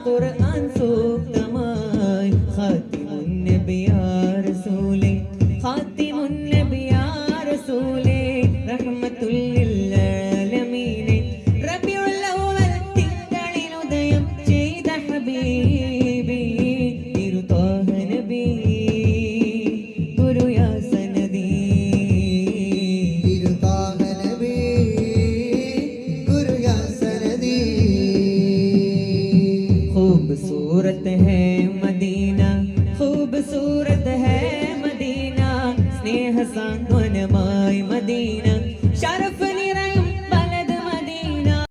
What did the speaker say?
ഖുർആൻ സൂക്തമായി ഖാതിമുൻ നബി യാ റസൂലേ ഖാതിമുൻ നബി യാ റസൂലേ റഹ്മത്തുൽ ലിൽ ആലമീൻ റബീഉൽ അവ്വൽ തിങ്കളിൽ ഉദയം ചെയ്ത ഹബീബി തിരുത്വാഹ നബി ഗുരു യാ സനദി തിരുത്വാഹ നബി ഗുരു യാ സനദി खूबसूरत है